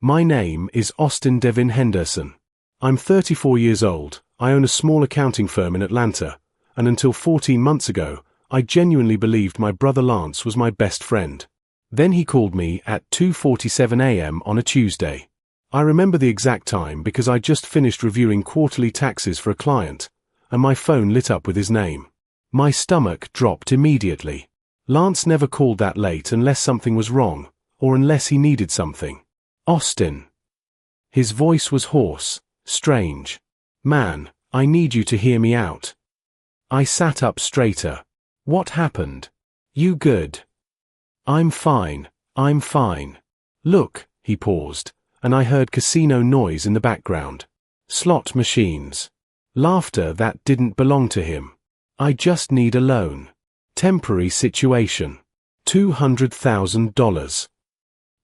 My name is Austin Devin Henderson. I'm 34 years old, I own a small accounting firm in Atlanta, and until 14 months ago, I genuinely believed my brother Lance was my best friend. Then he called me at 2:47 a.m. on a Tuesday. I remember the exact time because I just finished reviewing quarterly taxes for a client, and my phone lit up with his name. My stomach dropped immediately. Lance never called that late unless something was wrong, or unless he needed something. Austin. His voice was hoarse, strange. Man, I need you to hear me out. I sat up straighter. What happened? You good? I'm fine, I'm fine. Look, he paused, and I heard casino noise in the background. Slot machines. Laughter that didn't belong to him. I just need a loan. Temporary situation. $200,000.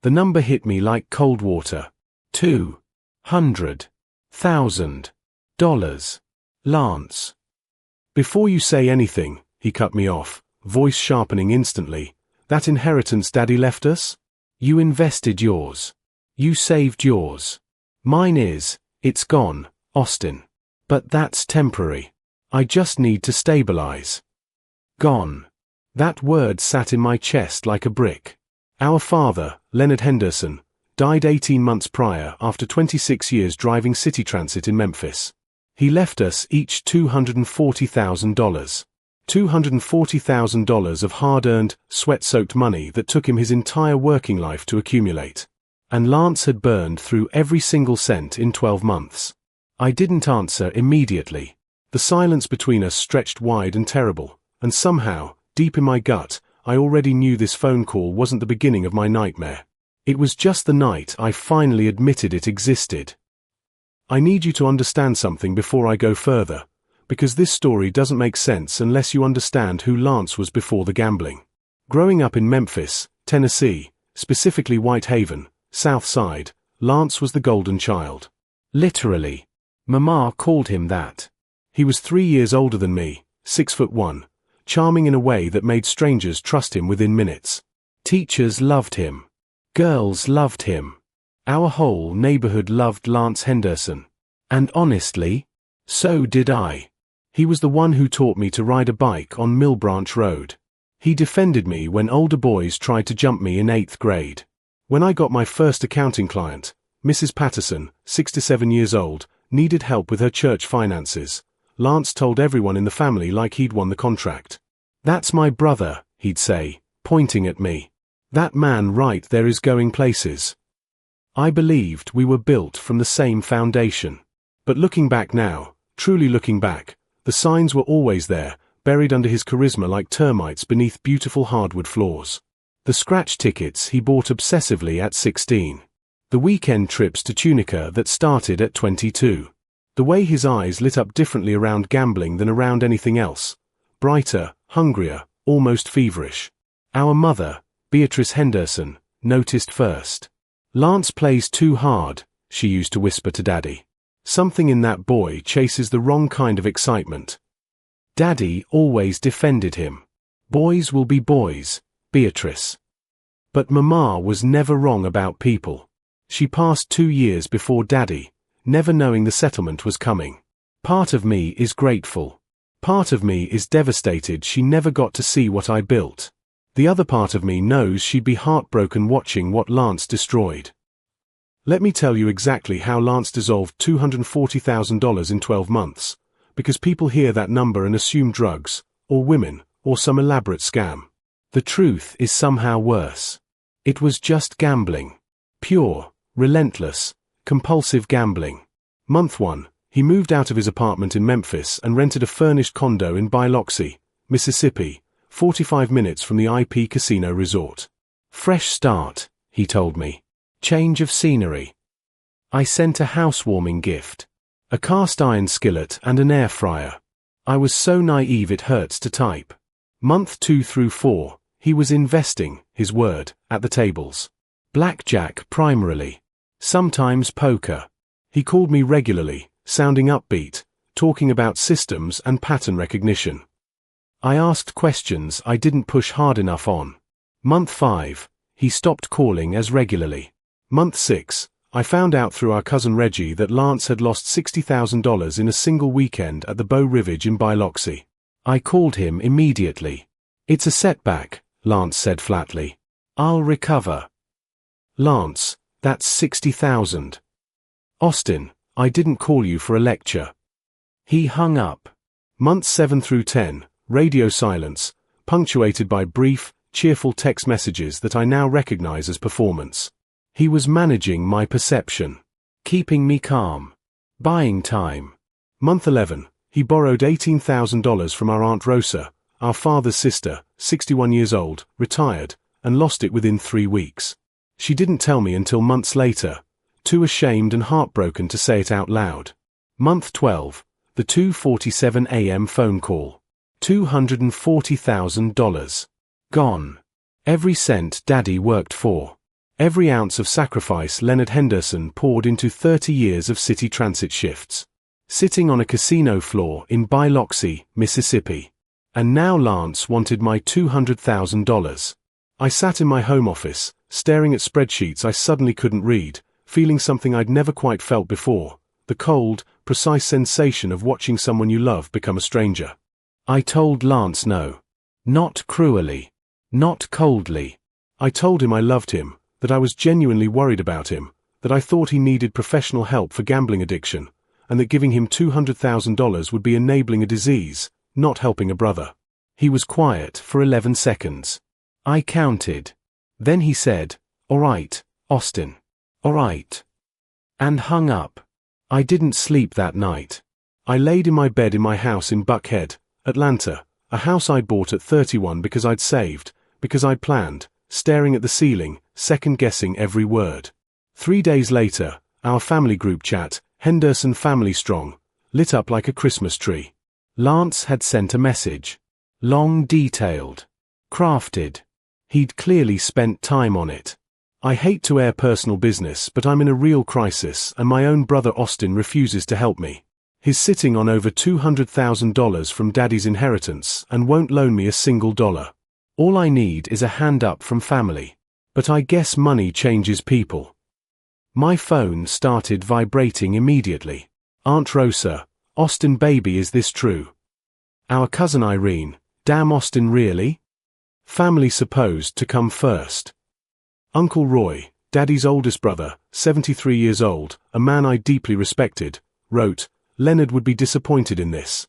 The number hit me like cold water. $200,000. Lance. Before you say anything, he cut me off, voice sharpening instantly. That inheritance Daddy left us? You invested yours. You saved yours. Mine it's gone, Austin. But that's temporary. I just need to stabilize. Gone. That word sat in my chest like a brick. Our father, Leonard Henderson, died 18 months prior after 26 years driving city transit in Memphis. He left us each $240,000. $240,000 of hard-earned, sweat-soaked money that took him his entire working life to accumulate. And Lance had burned through every single cent in 12 months. I didn't answer immediately. The silence between us stretched wide and terrible, and somehow, deep in my gut, I already knew this phone call wasn't the beginning of my nightmare. It was just the night I finally admitted it existed. I need you to understand something before I go further, because this story doesn't make sense unless you understand who Lance was before the gambling. Growing up in Memphis, Tennessee, specifically White Haven, South Side, Lance was the golden child. Literally. Mama called him that. He was 3 years older than me, 6'1", charming in a way that made strangers trust him within minutes. Teachers loved him. Girls loved him. Our whole neighborhood loved Lance Henderson. And honestly, so did I. He was the one who taught me to ride a bike on Mill Branch Road. He defended me when older boys tried to jump me in 8th grade. When I got my first accounting client, Mrs. Patterson, 67 years old, needed help with her church finances. Lance told everyone in the family like he'd won the contract. "That's my brother," he'd say, pointing at me. "That man right there is going places." I believed we were built from the same foundation. But looking back now, truly looking back, the signs were always there, buried under his charisma like termites beneath beautiful hardwood floors. The scratch tickets he bought obsessively at 16. The weekend trips to Tunica that started at 22. The way his eyes lit up differently around gambling than around anything else. Brighter, hungrier, almost feverish. Our mother, Beatrice Henderson, noticed first. "Lance plays too hard," she used to whisper to Daddy. "Something in that boy chases the wrong kind of excitement." Daddy always defended him. "Boys will be boys, Beatrice." But Mama was never wrong about people. She passed 2 years before Daddy, never knowing the settlement was coming. Part of me is grateful. Part of me is devastated she never got to see what I built. The other part of me knows she'd be heartbroken watching what Lance destroyed. Let me tell you exactly how Lance dissolved $240,000 in 12 months, because people hear that number and assume drugs, or women, or some elaborate scam. The truth is somehow worse. It was just gambling. Pure, relentless, compulsive gambling. Month 1, he moved out of his apartment in Memphis and rented a furnished condo in Biloxi, Mississippi, 45 minutes from the IP Casino Resort. "Fresh start," he told me. "Change of scenery." I sent a housewarming gift. A cast-iron skillet and an air fryer. I was so naive it hurts to type. Month 2 through 4, he was investing, his word, at the tables. Blackjack primarily. Sometimes poker. He called me regularly, sounding upbeat, talking about systems and pattern recognition. I asked questions I didn't push hard enough on. Month 5, he stopped calling as regularly. Month 6, I found out through our cousin Reggie that Lance had lost $60,000 in a single weekend at the Bow Rivage in Biloxi. I called him immediately. "It's a setback," Lance said flatly. "I'll recover." "Lance, that's 60,000. "Austin, I didn't call you for a lecture." He hung up. Months 7 through 10, radio silence, punctuated by brief, cheerful text messages that I now recognize as performance. He was managing my perception, keeping me calm, buying time. Month 11, he borrowed $18,000 from our Aunt Rosa, our father's sister, 61 years old, retired, and lost it within 3 weeks. She didn't tell me until months later, too ashamed and heartbroken to say it out loud. Month 12, the 2:47 a.m. phone call. $240,000. Gone. Every cent Daddy worked for. Every ounce of sacrifice Leonard Henderson poured into 30 years of city transit shifts. Sitting on a casino floor in Biloxi, Mississippi. And now Lance wanted my $200,000. I sat in my home office, staring at spreadsheets I suddenly couldn't read, feeling something I'd never quite felt before, the cold, precise sensation of watching someone you love become a stranger. I told Lance no. Not cruelly. Not coldly. I told him I loved him, that I was genuinely worried about him, that I thought he needed professional help for gambling addiction, and that giving him $200,000 would be enabling a disease, not helping a brother. He was quiet for 11 seconds. I counted. Then he said, "All right, Austin. All right." And hung up. I didn't sleep that night. I laid in my bed in my house in Buckhead, Atlanta, a house I'd bought at 31 because I'd saved, because I'd planned, staring at the ceiling, second-guessing every word. 3 days later, our family group chat, Henderson Family Strong, lit up like a Christmas tree. Lance had sent a message. Long, detailed. Crafted. He'd clearly spent time on it. I hate to air personal business, but I'm in a real crisis, and my own brother Austin refuses to help me. He's sitting on over $200,000 from Daddy's inheritance and won't loan me a single dollar. All I need is a hand up from family. But I guess money changes people. My phone started vibrating immediately. Aunt Rosa, "Austin baby, is this true?" Our cousin Irene, "Damn Austin, really?" Family supposed to come first. Uncle Roy, Daddy's oldest brother, 73 years old, a man I deeply respected, wrote, "Leonard would be disappointed in this."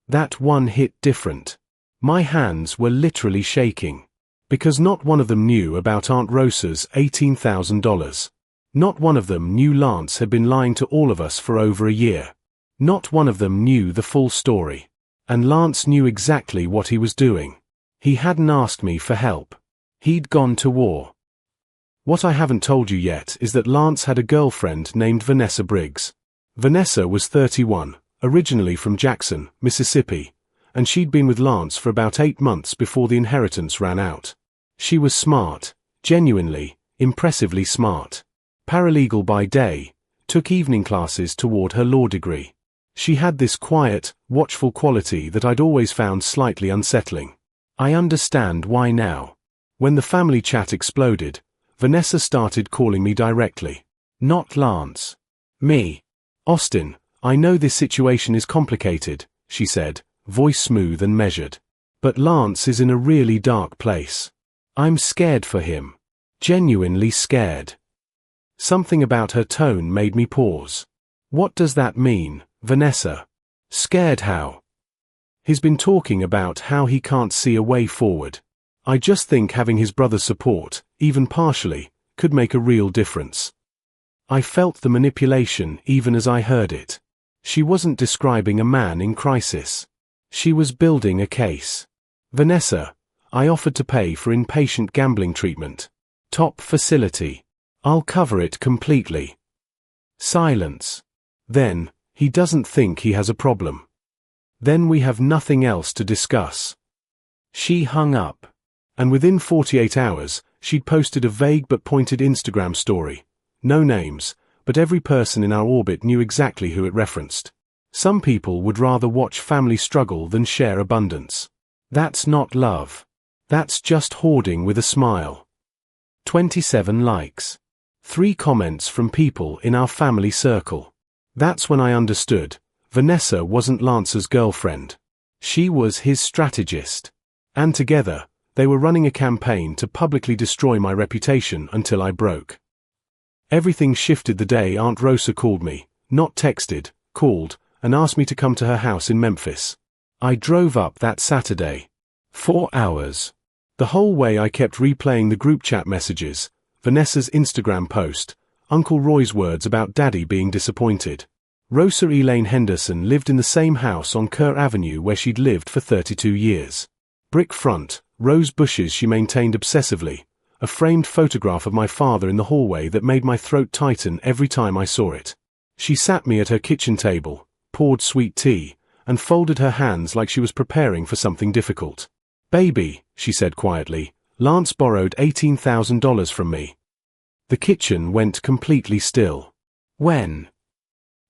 That one hit different. My hands were literally shaking. Because not one of them knew about Aunt Rosa's $18,000. Not one of them knew Lance had been lying to all of us for over a year. Not one of them knew the full story. And Lance knew exactly what he was doing. He hadn't asked me for help. He'd gone to war. What I haven't told you yet is that Lance had a girlfriend named Vanessa Briggs. Vanessa was 31, originally from Jackson, Mississippi, and she'd been with Lance for about 8 months before the inheritance ran out. She was smart, genuinely, impressively smart. Paralegal by day, took evening classes toward her law degree. She had this quiet, watchful quality that I'd always found slightly unsettling. I understand why now. When the family chat exploded, Vanessa started calling me directly. Not Lance. Me. "Austin, I know this situation is complicated," she said, voice smooth and measured. "But Lance is in a really dark place. I'm scared for him. Genuinely scared." Something about her tone made me pause. "What does that mean, Vanessa? Scared how?" "He's been talking about how he can't see a way forward. I just think having his brother's support, even partially, could make a real difference." I felt the manipulation even as I heard it. She wasn't describing a man in crisis. She was building a case. "Vanessa, I offered to pay for inpatient gambling treatment. Top facility. I'll cover it completely." Silence. "Then, he doesn't think he has a problem. Then we have nothing else to discuss." She hung up. And within 48 hours, she'd posted a vague but pointed Instagram story. No names, but every person in our orbit knew exactly who it referenced. Some people would rather watch family struggle than share abundance. That's not love. That's just hoarding with a smile. 27 likes. 3 comments from people in our family circle. That's when I understood. Vanessa wasn't Lance's girlfriend. She was his strategist. And together, they were running a campaign to publicly destroy my reputation until I broke. Everything shifted the day Aunt Rosa called me, not texted, called, and asked me to come to her house in Memphis. I drove up that Saturday. 4 hours. The whole way I kept replaying the group chat messages, Vanessa's Instagram post, Uncle Roy's words about Daddy being disappointed. Rosa Elaine Henderson lived in the same house on Kerr Avenue where she'd lived for 32 years. Brick front, rose bushes she maintained obsessively, a framed photograph of my father in the hallway that made my throat tighten every time I saw it. She sat me at her kitchen table, poured sweet tea, and folded her hands like she was preparing for something difficult. "Baby," she said quietly, "Lance borrowed $18,000 from me." The kitchen went completely still. "When?"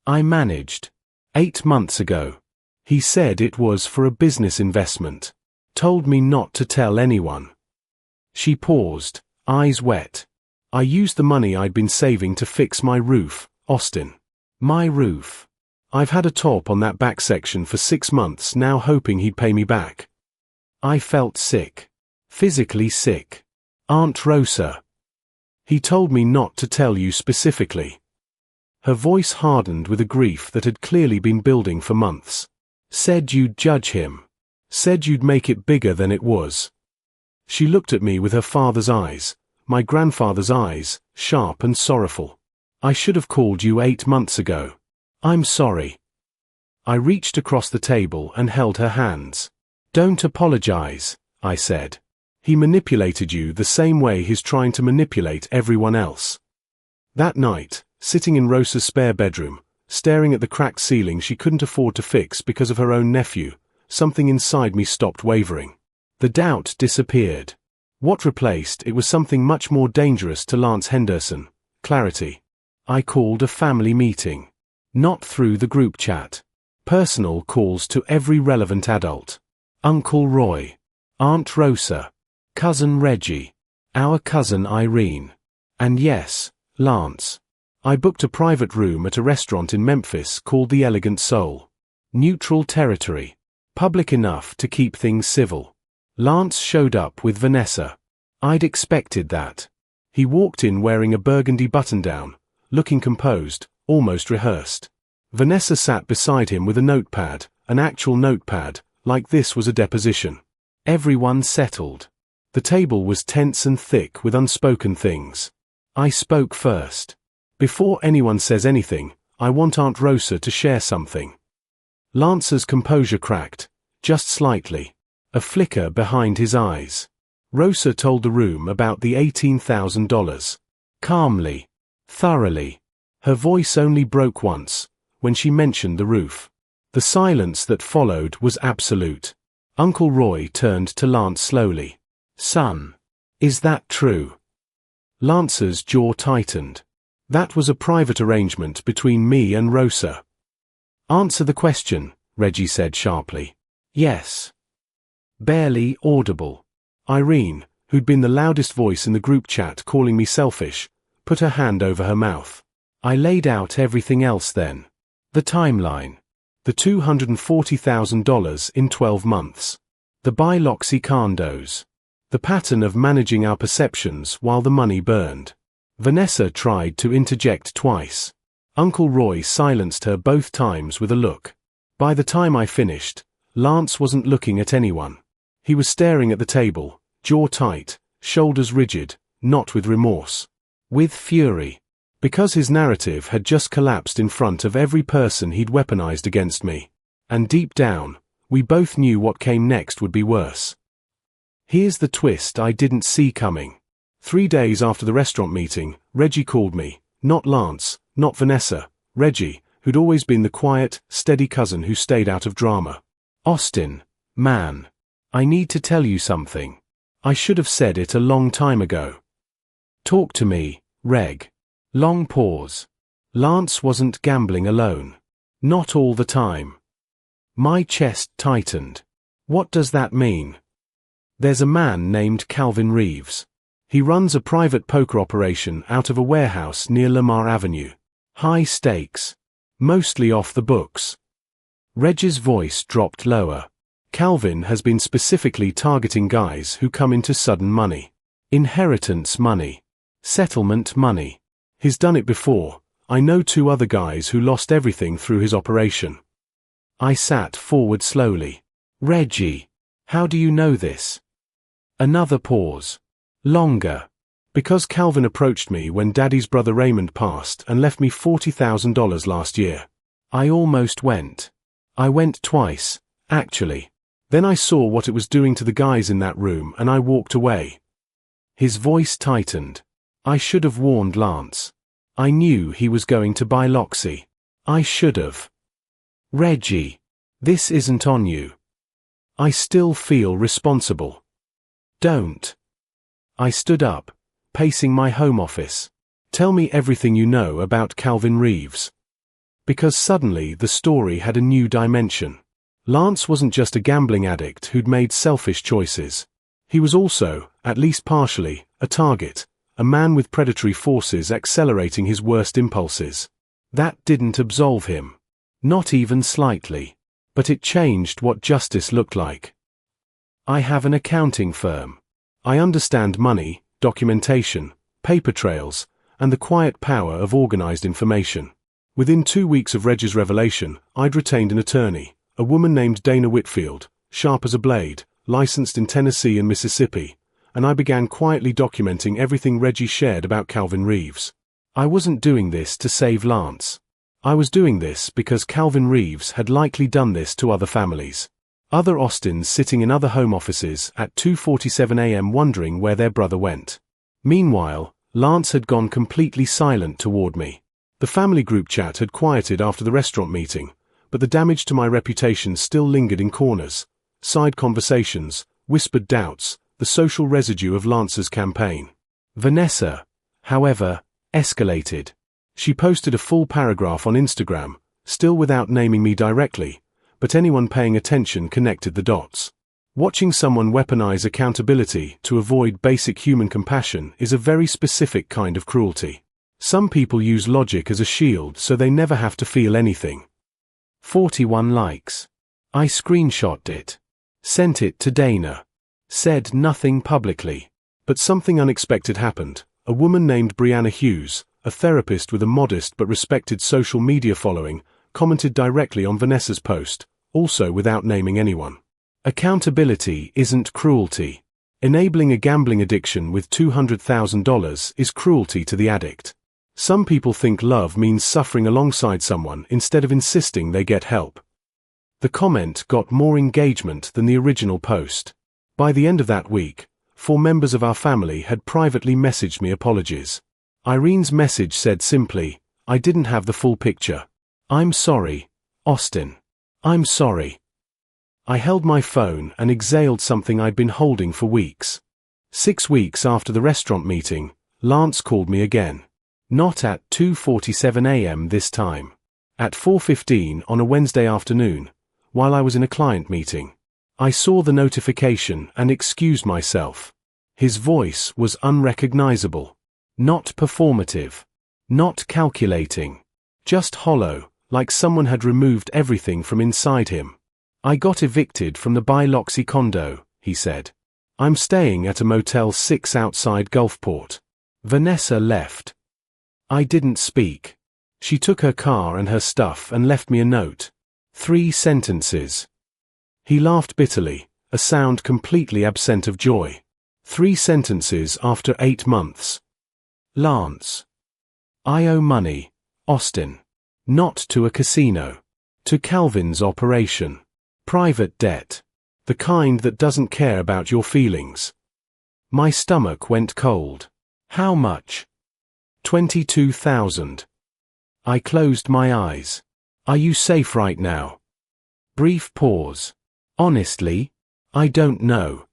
I managed. 8 months ago. He said it was for a business investment. Told me not to tell anyone. She paused, eyes wet. I used the money I'd been saving to fix my roof, Austin. My roof. I've had a top on that back section for 6 months now, hoping he'd pay me back. I felt sick. Physically sick. "Aunt Rosa. He told me not to tell you specifically." Her voice hardened with a grief that had clearly been building for months. "Said you'd judge him. Said you'd make it bigger than it was." She looked at me with her father's eyes, my grandfather's eyes, sharp and sorrowful. "I should have called you 8 months ago. I'm sorry." I reached across the table and held her hands. "Don't apologize," I said. "He manipulated you the same way he's trying to manipulate everyone else." That night, sitting in Rosa's spare bedroom, staring at the cracked ceiling she couldn't afford to fix because of her own nephew, something inside me stopped wavering. The doubt disappeared. What replaced it was something much more dangerous to Lance Henderson: clarity. I called a family meeting. Not through the group chat. Personal calls to every relevant adult. Uncle Roy. Aunt Rosa. Cousin Reggie. Our cousin Irene. And yes, Lance. I booked a private room at a restaurant in Memphis called the Elegant Soul. Neutral territory. Public enough to keep things civil. Lance showed up with Vanessa. I'd expected that. He walked in wearing a burgundy button-down, looking composed, almost rehearsed. Vanessa sat beside him with a notepad, an actual notepad, like this was a deposition. Everyone settled. The table was tense and thick with unspoken things. I spoke first. "Before anyone says anything, I want Aunt Rosa to share something." Lance's composure cracked, just slightly. A flicker behind his eyes. Rosa told the room about the $18,000. Calmly. Thoroughly. Her voice only broke once, when she mentioned the roof. The silence that followed was absolute. Uncle Roy turned to Lance slowly. "Son, is that true?" Lance's jaw tightened. "That was a private arrangement between me and Rosa." "Answer the question," Reggie said sharply. "Yes." Barely audible. Irene, who'd been the loudest voice in the group chat calling me selfish, put her hand over her mouth. I laid out everything else then. The timeline. The $240,000 in 12 months. The biloxy condos. The pattern of managing our perceptions while the money burned. Vanessa tried to interject twice. Uncle Roy silenced her both times with a look. By the time I finished, Lance wasn't looking at anyone. He was staring at the table, jaw tight, shoulders rigid, not with remorse. With fury. Because his narrative had just collapsed in front of every person he'd weaponized against me. And deep down, we both knew what came next would be worse. Here's the twist I didn't see coming. 3 days after the restaurant meeting, Reggie called me. Not Lance, not Vanessa, Reggie, who'd always been the quiet, steady cousin who stayed out of drama. "Austin, man. I need to tell you something. I should have said it a long time ago." "Talk to me, Reg." Long pause. Lance wasn't gambling alone. Not all the time. My chest tightened. "What does that mean?" "There's a man named Calvin Reeves. He runs a private poker operation out of a warehouse near Lamar Avenue. High stakes. Mostly off the books. Reg's voice dropped lower. Calvin has been specifically targeting guys who come into sudden money. Inheritance money. Settlement money. He's done it before. I know 2 other guys who lost everything through his operation. I sat forward slowly. Reggie, how do you know this? Another pause. Longer. Because Calvin approached me when Daddy's brother Raymond passed and left me $40,000 last year. I almost went. I went twice, actually. Then I saw what it was doing to the guys in that room and I walked away. His voice tightened. I should have warned Lance. I knew he was going to buy Loxy. I should have. Reggie, this isn't on you. I still feel responsible. Don't. I stood up, pacing my home office. Tell me everything you know about Calvin Reeves. Because suddenly the story had a new dimension. Lance wasn't just a gambling addict who'd made selfish choices. He was also, at least partially, a target, a man with predatory forces accelerating his worst impulses. That didn't absolve him. Not even slightly. But it changed what justice looked like. I have an accounting firm. I understand money, documentation, paper trails, and the quiet power of organized information. Within 2 weeks of Reg's revelation, I'd retained an attorney, a woman named Dana Whitfield, sharp as a blade, licensed in Tennessee and Mississippi, and I began quietly documenting everything Reggie shared about Calvin Reeves. I wasn't doing this to save Lance. I was doing this because Calvin Reeves had likely done this to other families. Other Austins sitting in other home offices at 2:47 a.m. wondering where their brother went. Meanwhile, Lance had gone completely silent toward me. The family group chat had quieted after the restaurant meeting, but the damage to my reputation still lingered in corners. Side conversations, whispered doubts, the social residue of Lance's campaign. Vanessa, however, escalated. She posted a full paragraph on Instagram, still without naming me directly, but anyone paying attention connected the dots. Watching someone weaponize accountability to avoid basic human compassion is a very specific kind of cruelty. Some people use logic as a shield so they never have to feel anything. 41 likes. I screenshotted it. Sent it to Dana. Said nothing publicly. But something unexpected happened. A woman named Brianna Hughes, a therapist with a modest but respected social media following, commented directly on Vanessa's post, also without naming anyone. Accountability isn't cruelty. Enabling a gambling addiction with $200,000 is cruelty to the addict. Some people think love means suffering alongside someone instead of insisting they get help. The comment got more engagement than the original post. By the end of that week, 4 members of our family had privately messaged me apologies. Irene's message said simply, "I didn't have the full picture. I'm sorry, Austin. I'm sorry." I held my phone and exhaled something I'd been holding for weeks. 6 weeks after the restaurant meeting, Lance called me again. Not at 2:47 a.m. this time. At 4:15 on a Wednesday afternoon, while I was in a client meeting. I saw the notification and excused myself. His voice was unrecognizable. Not performative. Not calculating. Just hollow, like someone had removed everything from inside him. "I got evicted from the Buy Loxy condo," he said. "I'm staying at a Motel 6 outside Gulfport." Vanessa left. I didn't speak. She took her car and her stuff and left me a note. 3 sentences. He laughed bitterly, a sound completely absent of joy. 3 sentences after 8 months. Lance. I owe money, Austin. Not to a casino. To Calvin's operation. Private debt. The kind that doesn't care about your feelings. My stomach went cold. How much? 22,000. I closed my eyes. Are you safe right now? Brief pause. Honestly, I don't know.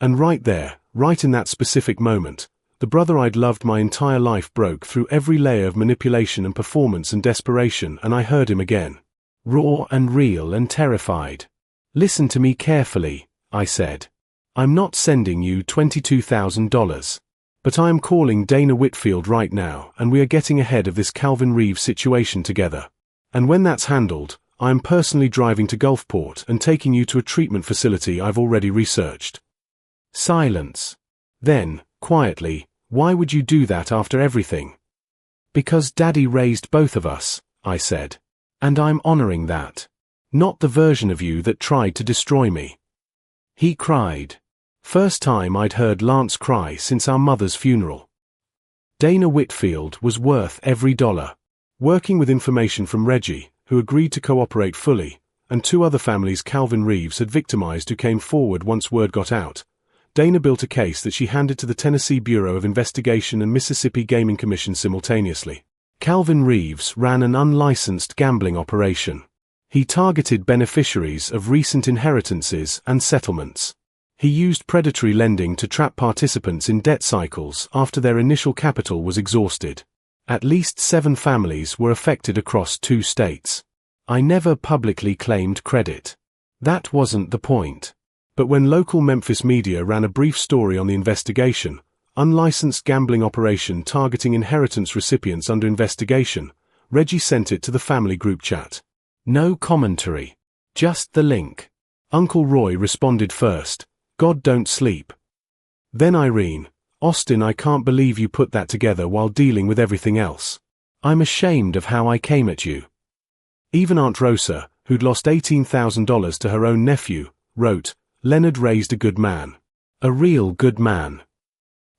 And right there, right in that specific moment, the brother I'd loved my entire life broke through every layer of manipulation and performance and desperation, and I heard him again. Raw and real and terrified. "Listen to me carefully," I said. "I'm not sending you $22,000. But I am calling Dana Whitfield right now, and we are getting ahead of this Calvin Reeves situation together. And when that's handled, I am personally driving to Gulfport and taking you to a treatment facility I've already researched." Silence. Then, quietly, "Why would you do that after everything?" "Because Daddy raised both of us," I said. "And I'm honoring that. Not the version of you that tried to destroy me." He cried. First time I'd heard Lance cry since our mother's funeral. Dana Whitfield was worth every dollar. Working with information from Reggie, who agreed to cooperate fully, and 2 other families Calvin Reeves had victimized who came forward once word got out, Dana built a case that she handed to the Tennessee Bureau of Investigation and Mississippi Gaming Commission simultaneously. Calvin Reeves ran an unlicensed gambling operation. He targeted beneficiaries of recent inheritances and settlements. He used predatory lending to trap participants in debt cycles after their initial capital was exhausted. At least 7 families were affected across 2 states. I never publicly claimed credit. That wasn't the point. But when local Memphis media ran a brief story on the investigation, unlicensed gambling operation targeting inheritance recipients under investigation, Reggie sent it to the family group chat. No commentary. Just the link. Uncle Roy responded first, "God don't sleep." Then Irene, "Austin, I can't believe you put that together while dealing with everything else. I'm ashamed of how I came at you." Even Aunt Rosa, who'd lost $18,000 to her own nephew, wrote, "Leonard raised a good man. A real good man."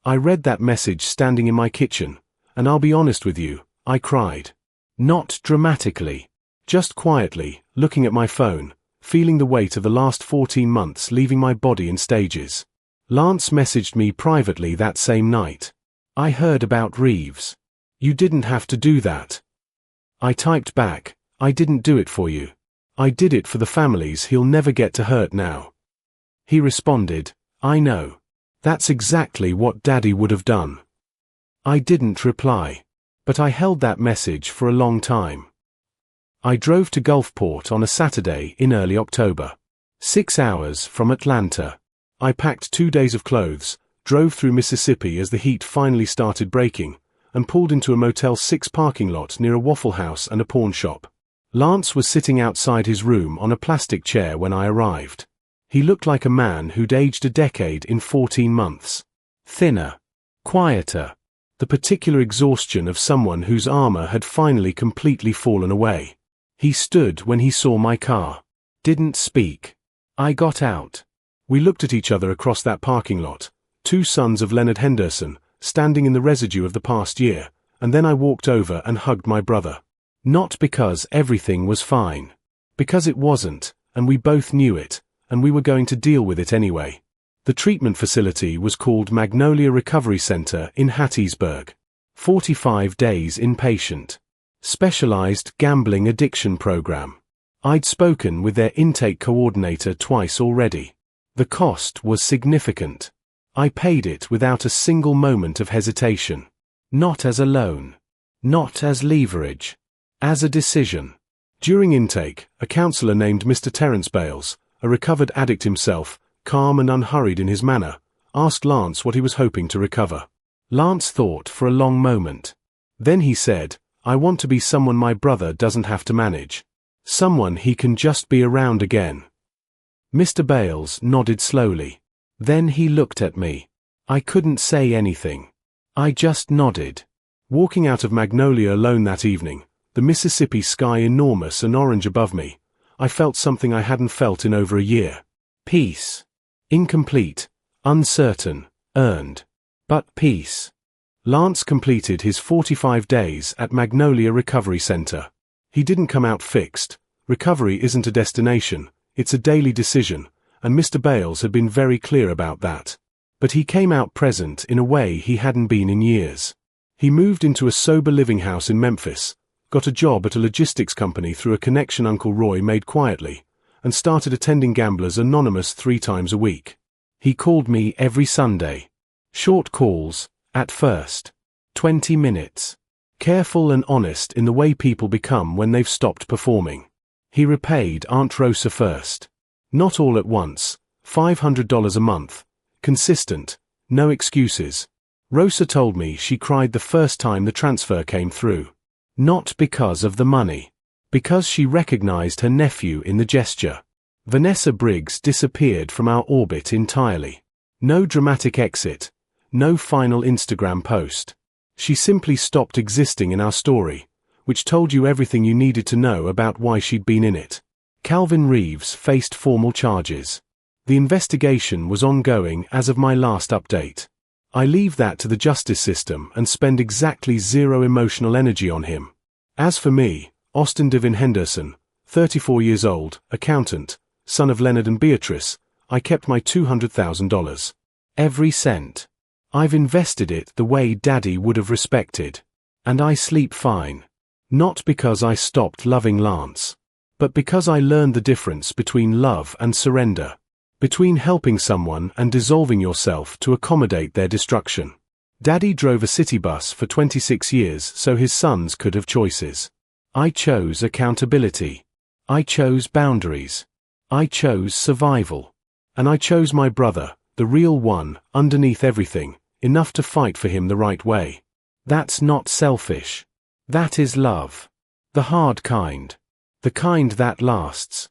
I read that message standing in my kitchen, and I'll be honest with you, I cried. Not dramatically. Just quietly, looking at my phone, feeling the weight of the last 14 months leaving my body in stages. Lance messaged me privately that same night. "I heard about Reeves. You didn't have to do that." I typed back, "I didn't do it for you. I did it for the families he'll never get to hurt now." He responded, "I know. That's exactly what Daddy would have done." I didn't reply, but I held that message for a long time. I drove to Gulfport on a Saturday in early October. 6 hours from Atlanta. I packed 2 days of clothes, drove through Mississippi as the heat finally started breaking, and pulled into a Motel 6 parking lot near a Waffle House and a pawn shop. Lance was sitting outside his room on a plastic chair when I arrived. He looked like a man who'd aged a decade in 14 months. Thinner. Quieter. The particular exhaustion of someone whose armor had finally completely fallen away. He stood when he saw my car. Didn't speak. I got out. We looked at each other across that parking lot, 2 sons of Leonard Henderson, standing in the residue of the past year, and then I walked over and hugged my brother. Not because everything was fine. Because it wasn't, and we both knew it, and we were going to deal with it anyway. The treatment facility was called Magnolia Recovery Center in Hattiesburg. 45 days inpatient. Specialized gambling addiction program. I'd spoken with their intake coordinator twice already. The cost was significant. I paid it without a single moment of hesitation. Not as a loan. Not as leverage. As a decision. During intake, a counselor named Mr. Terence Bales, a recovered addict himself, calm and unhurried in his manner, asked Lance what he was hoping to recover. Lance thought for a long moment. Then he said, "I want to be someone my brother doesn't have to manage. Someone he can just be around again." Mr. Bales nodded slowly. Then he looked at me. I couldn't say anything. I just nodded. Walking out of Magnolia alone that evening, the Mississippi sky enormous and orange above me, I felt something I hadn't felt in over a year. Peace. Incomplete, uncertain, earned. But peace. Lance completed his 45 days at Magnolia Recovery Center. He didn't come out fixed. Recovery isn't a destination, it's a daily decision, and Mr. Bales had been very clear about that. But he came out present in a way he hadn't been in years. He moved into a sober living house in Memphis, got a job at a logistics company through a connection Uncle Roy made quietly, and started attending Gamblers Anonymous 3 times a week. He called me every Sunday. Short calls, at first. 20 minutes. Careful and honest in the way people become when they've stopped performing. He repaid Aunt Rosa first. Not all at once, $500 a month. Consistent. No excuses. Rosa told me she cried the first time the transfer came through. Not because of the money. Because she recognized her nephew in the gesture. Vanessa Briggs disappeared from our orbit entirely. No dramatic exit. No final Instagram post. She simply stopped existing in our story, which told you everything you needed to know about why she'd been in it. Calvin Reeves faced formal charges. The investigation was ongoing as of my last update. I leave that to the justice system and spend exactly zero emotional energy on him. As for me, Austin Devin Henderson, 34 years old, accountant, son of Leonard and Beatrice, I kept my $200,000. Every cent. I've invested it the way Daddy would have respected. And I sleep fine. Not because I stopped loving Lance, but because I learned the difference between love and surrender. Between helping someone and dissolving yourself to accommodate their destruction. Daddy drove a city bus for 26 years so his sons could have choices. I chose accountability. I chose boundaries. I chose survival. And I chose my brother, the real one, underneath everything, enough to fight for him the right way. That's not selfish. That is love. The hard kind. The kind that lasts.